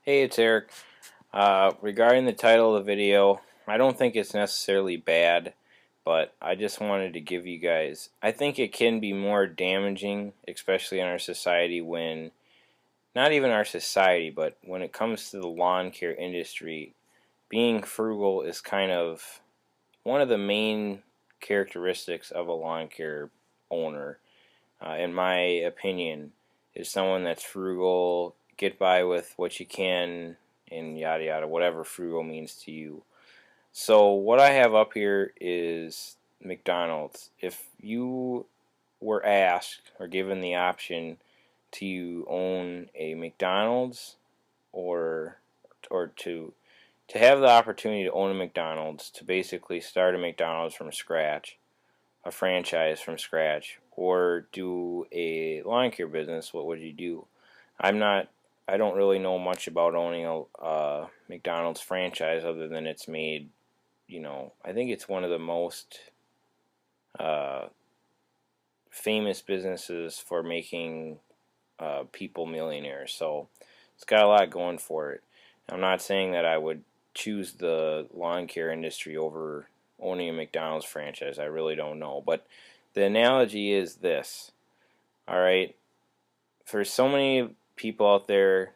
Hey, it's Eric. Regarding the title of the video, I don't think it's necessarily bad, but I just wanted to give you guys, I think it can be more damaging, especially in our society when, not even our society, but when it comes to the lawn care industry, being frugal is kind of one of the main characteristics of a lawn care owner, in my opinion, is someone that's frugal, get by with what you can, and yada yada, whatever frugal means to you. So what I have up here is McDonald's. If you were asked or given the option to own a McDonald's or to have the opportunity to own a McDonald's, to basically start a McDonald's from scratch, a franchise from scratch, or do a lawn care business, what would you do? I don't really know much about owning a McDonald's franchise other than it's made, I think it's one of the most uh, famous businesses for making people millionaires. So it's got a lot going for it. I'm not saying that I would choose the lawn care industry over owning a McDonald's franchise. I really don't know. But the analogy is this. All right. For so many people out there,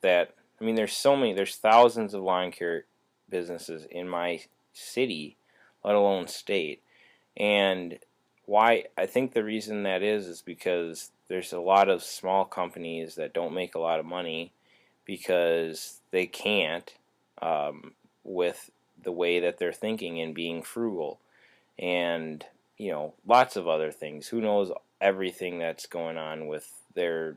that, I mean, there's thousands of lawn care businesses in my city, let alone state. And why I think the reason that is because there's a lot of small companies that don't make a lot of money because they can't, with the way that they're thinking and being frugal, and lots of other things. Who knows everything that's going on with their,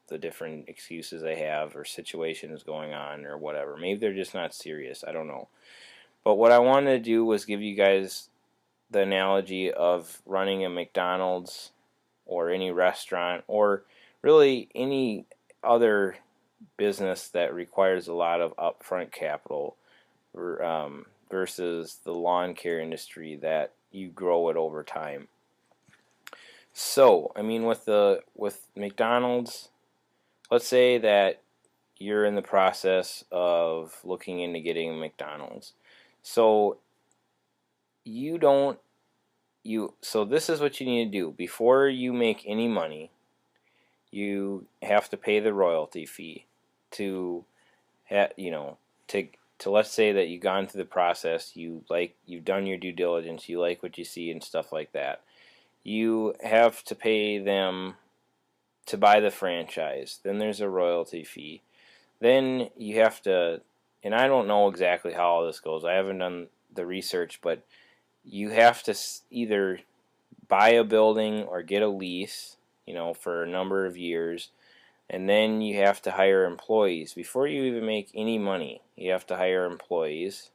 the different excuses they have or situations going on or whatever. Maybe they're just not serious. I don't know. But what I wanted to do was give you guys the analogy of running a McDonald's or any restaurant or really any other business that requires a lot of upfront capital, versus the lawn care industry that you grow it over time. So, I mean, with McDonald's, let's say that you're in the process of looking into getting a McDonald's. So you don't you so this is what you need to do before you make any money. You have to pay the royalty fee to to let's say that you've gone through the process, you've done your due diligence, you like what you see and stuff like that. You have to pay them to buy the franchise. Then there's a royalty fee. Then you have to, and I don't know exactly how all this goes. I haven't done the research, but you have to either buy a building or get a lease, for a number of years, and then you have to hire employees. Before you even make any money, you have to hire employees,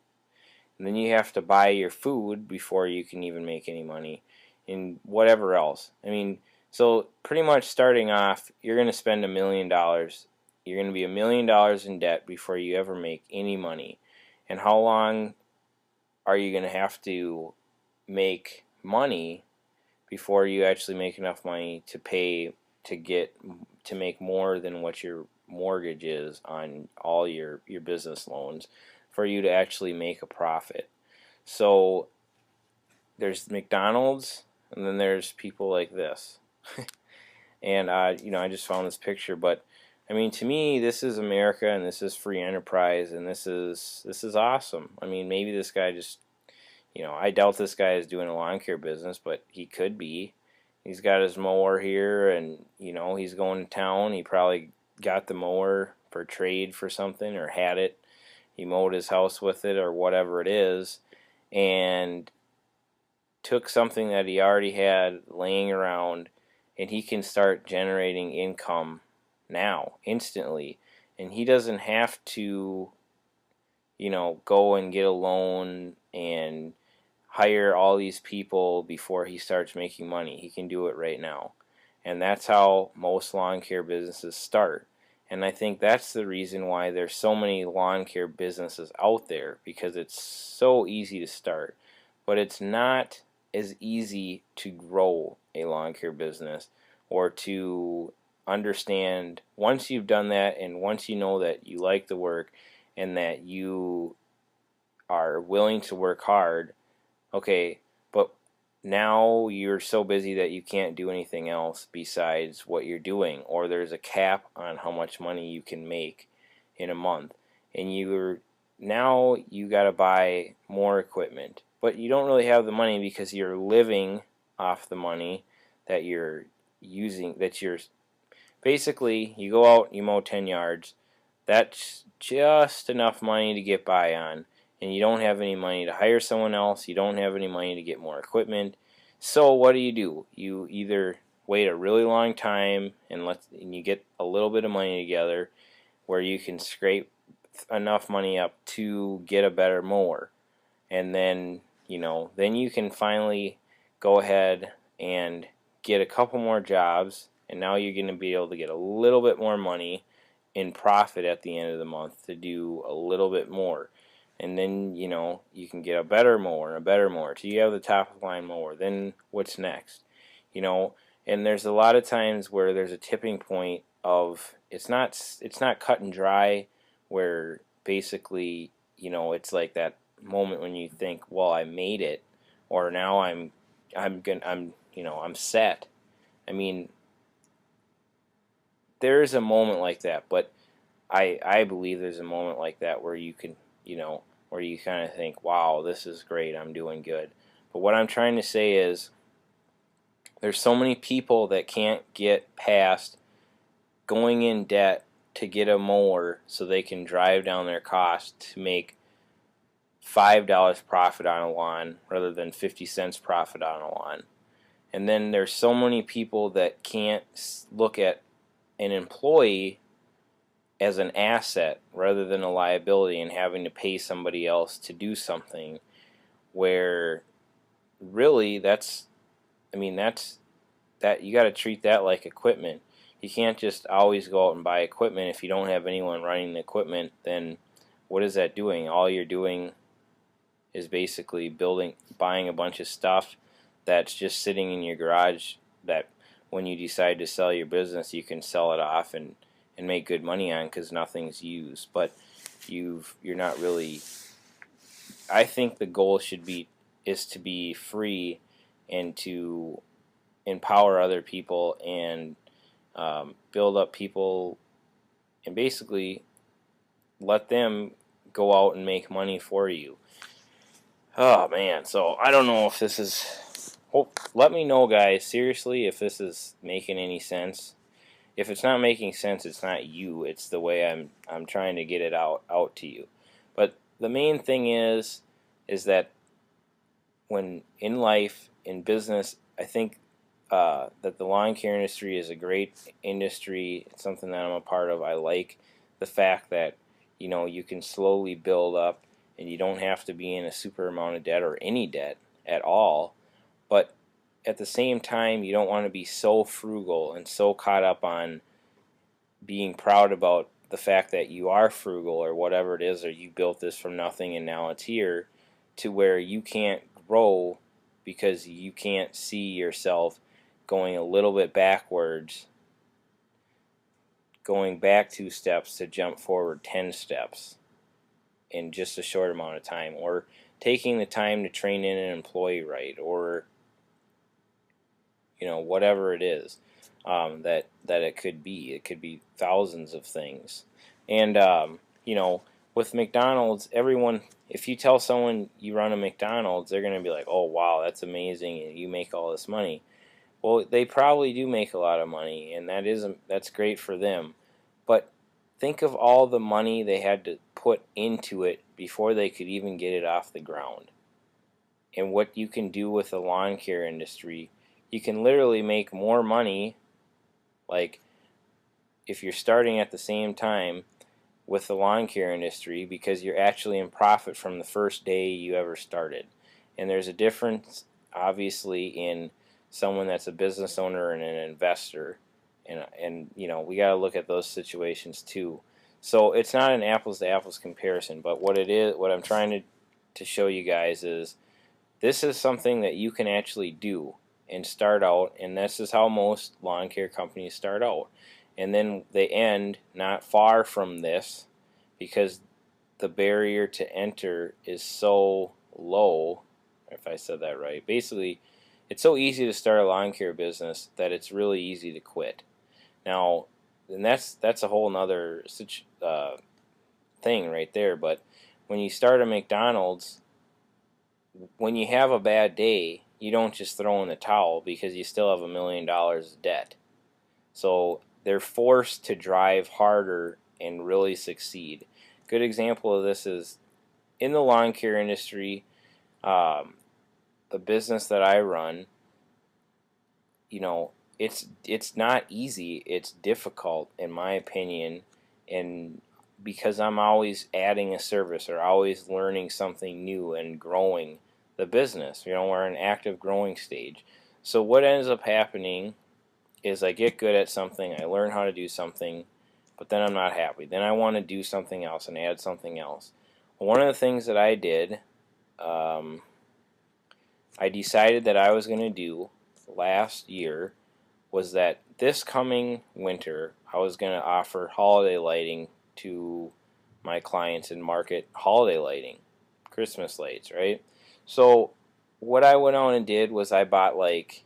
and then you have to buy your food before you can even make any money, and whatever else. I mean, so pretty much starting off, you're going to spend $1 million. You're going to be $1 million in debt before you ever make any money. And how long are you going to have to make money before you actually make enough money to make more than what your mortgage is on all your business loans for you to actually make a profit? So there's McDonald's, and then there's people like this. And I just found this picture, but I mean, to me, this is America, and this is free enterprise, and this is awesome. I mean, maybe this guy just, I doubt this guy is doing a lawn care business, but he could be. He's got his mower here, and he's going to town. He probably got the mower for trade for something, or had it. He mowed his house with it, or whatever it is, and took something that he already had laying around, and he can start generating income now, instantly. And he doesn't have to, go and get a loan and hire all these people before he starts making money. He can do it right now. And that's how most lawn care businesses start. And I think that's the reason why there's so many lawn care businesses out there, because it's so easy to start. But it's not as easy to grow a lawn care business, or to understand, once you've done that and once you know that you like the work and that you are willing to work hard, okay, but now you're so busy that you can't do anything else besides what you're doing, or there's a cap on how much money you can make in a month, and now you got to buy more equipment, but you don't really have the money because you're living off the money that you're using, that you're basically, you go out, you mow 10 yards, that's just enough money to get by on, and you don't have any money to hire someone else, you don't have any money to get more equipment. So what do? You either wait a really long time and you get a little bit of money together where you can scrape enough money up to get a better mower, and then then you can finally go ahead and get a couple more jobs, and now you're going to be able to get a little bit more money in profit at the end of the month to do a little bit more, and then you can get a better mower and a better mower till you have the top of the line mower. Then what's next? And there's a lot of times where there's a tipping point of it's not cut and dry, where basically it's like that moment when you think, well, I made it, or now I'm set. I mean, there's a moment like that, but I believe there's a moment like that where you can, where you kind of think, wow, this is great, I'm doing good. But what I'm trying to say is there's so many people that can't get past going in debt to get a mower so they can drive down their cost to make $5 profit on a lawn rather than 50 cents profit on a lawn. And then there's so many people that can't look at an employee as an asset rather than a liability and having to pay somebody else to do something, where really that's that you got to treat that like equipment. You can't just always go out and buy equipment. If you don't have anyone running the equipment, then what is that doing? All you're doing is basically buying a bunch of stuff that's just sitting in your garage, that when you decide to sell your business, you can sell it off and make good money on because nothing's used. But you're not really. I think the goal is to be free and to empower other people and build up people and basically let them go out and make money for you. Oh man, so I don't know if this is. Let me know, guys, seriously, if this is making any sense. If it's not making sense, it's not you. It's the way I'm trying to get it out to you. But the main thing is that when in life, in business, I think that the lawn care industry is a great industry. It's something that I'm a part of. I like the fact that you can slowly build up, and you don't have to be in a super amount of debt or any debt at all. But at the same time, you don't want to be so frugal and so caught up on being proud about the fact that you are frugal or whatever it is, or you built this from nothing and now it's here, to where you can't grow because you can't see yourself going a little bit backwards, going back 2 steps to jump forward 10 steps in just a short amount of time, or taking the time to train in an employee right, or whatever it is that it could be. It could be thousands of things. And with McDonald's, everyone, if you tell someone you run a McDonald's, they're going to be like, oh wow, that's amazing, and you make all this money. Well, they probably do make a lot of money, and that's great for them. But think of all the money they had to put into it before they could even get it off the ground. And what you can do with the lawn care industry, you can literally make more money, like if you're starting at the same time with the lawn care industry, because you're actually in profit from the first day you ever started. And there's a difference, obviously, in someone that's a business owner and an investor, and we got to look at those situations too. So it's not an apples to apples comparison, but what I'm trying to show you guys is this is something that you can actually do and start out, and this is how most lawn care companies start out. and then they end not far from this because the barrier to enter is so low, if I said that right. Basically, it's so easy to start a lawn care business that it's really easy to quit. Now, and that's a whole nother thing right there. But when you start a McDonald's, when you have a bad day, you don't just throw in the towel because you still have $1 million of debt. So they're forced to drive harder and really succeed. Good example of this is in the lawn care industry, um, the business that I run. You know, it's not easy. It's difficult, in my opinion, and because I'm always adding a service or always learning something new and growing the business. You know, we're in an active growing stage. So what ends up happening is I get good at something, I learn how to do something, but then I'm not happy. Then I want to do something else and add something else. One of the things that I did, I decided that I was going to do last year was that this coming winter I was going to offer holiday lighting to my clients and market holiday lighting, Christmas lights, right? So what I went on and did was I bought like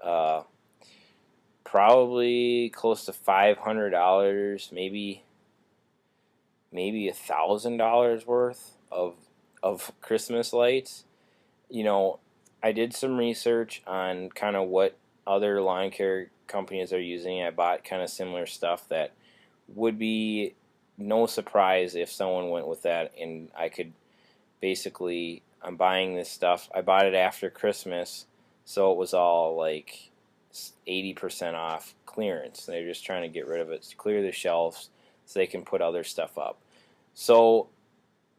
uh, probably close to $500, maybe $1,000 worth of Christmas lights. You know, I did some research on kind of what other lawn care companies are using. I bought kind of similar stuff that would be no surprise if someone went with that, and I could basically, I'm buying this stuff. I bought it after Christmas, so it was all like 80% off clearance. They're just trying to get rid of it, to clear the shelves so they can put other stuff up. So,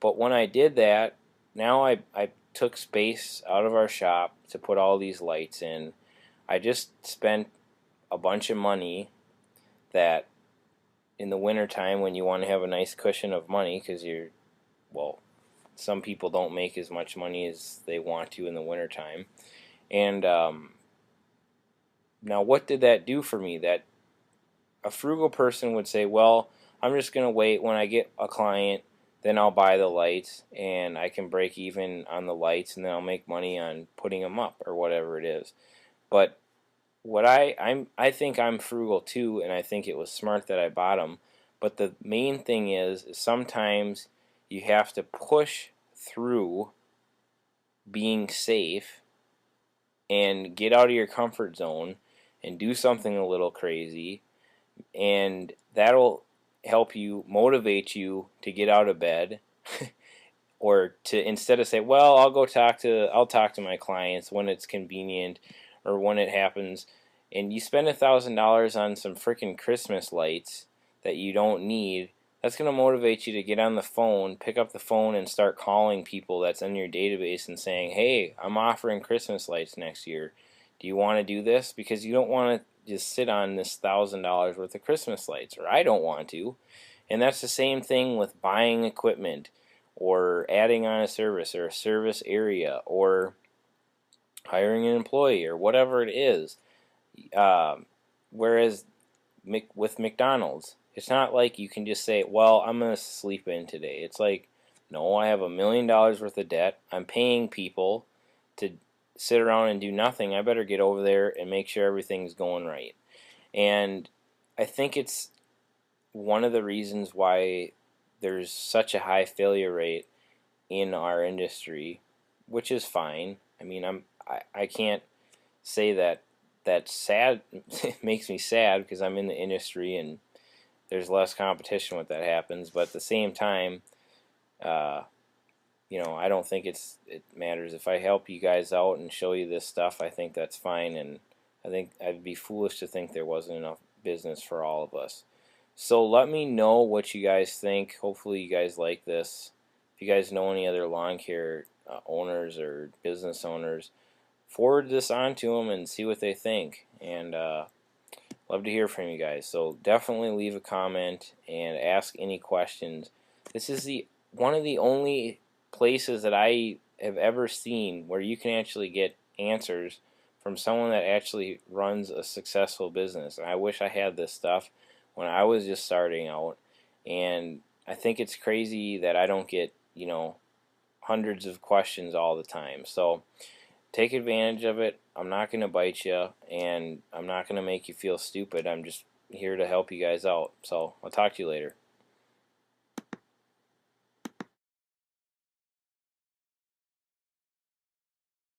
but when I did that, now I took space out of our shop to put all these lights in. I just spent a bunch of money that in the wintertime when you want to have a nice cushion of money because well, some people don't make as much money as they want to in the wintertime. And now what did that do for me? That a frugal person would say, well, I'm just going to wait when I get a client, then I'll buy the lights and I can break even on the lights and then I'll make money on putting them up or whatever it is. But what I think I'm frugal too, and I think it was smart that I bought them. But the main thing is sometimes you have to push through being safe and get out of your comfort zone and do something a little crazy, and that'll help you motivate you to get out of bed or to, instead of say, well, I'll talk to my clients when it's convenient or when it happens, and you spend $1,000 on some freaking Christmas lights that you don't need. That's going to motivate you to get on the phone, pick up the phone, and start calling people that's in your database and saying, hey, I'm offering Christmas lights next year. Do you want to do this? Because you don't want to just sit on this $1,000 worth of Christmas lights, or I don't want to. And that's the same thing with buying equipment or adding on a service or a service area or hiring an employee or whatever it is. Whereas with McDonald's, it's not like you can just say, well, I'm going to sleep in today. It's like, no, I have $1 million worth of debt. I'm paying people to sit around and do nothing. I better get over there and make sure everything's going right. And I think it's one of the reasons why there's such a high failure rate in our industry, which is fine. I mean, I can't say that that's sad. It makes me sad because I'm in the industry and there's less competition when that happens. But at the same time, you know, I don't think it matters. If I help you guys out and show you this stuff, I think that's fine. And I think I'd be foolish to think there wasn't enough business for all of us. So let me know what you guys think. Hopefully you guys like this. If you guys know any other lawn care owners or business owners, forward this on to them and see what they think. And love to hear from you guys. So definitely leave a comment and ask any questions. This is one of the only places that I have ever seen where you can actually get answers from someone that actually runs a successful business. And I wish I had this stuff when I was just starting out. And I think it's crazy that I don't get, hundreds of questions all the time. So take advantage of it. I'm not going to bite you, and I'm not going to make you feel stupid. I'm just here to help you guys out. So I'll talk to you later.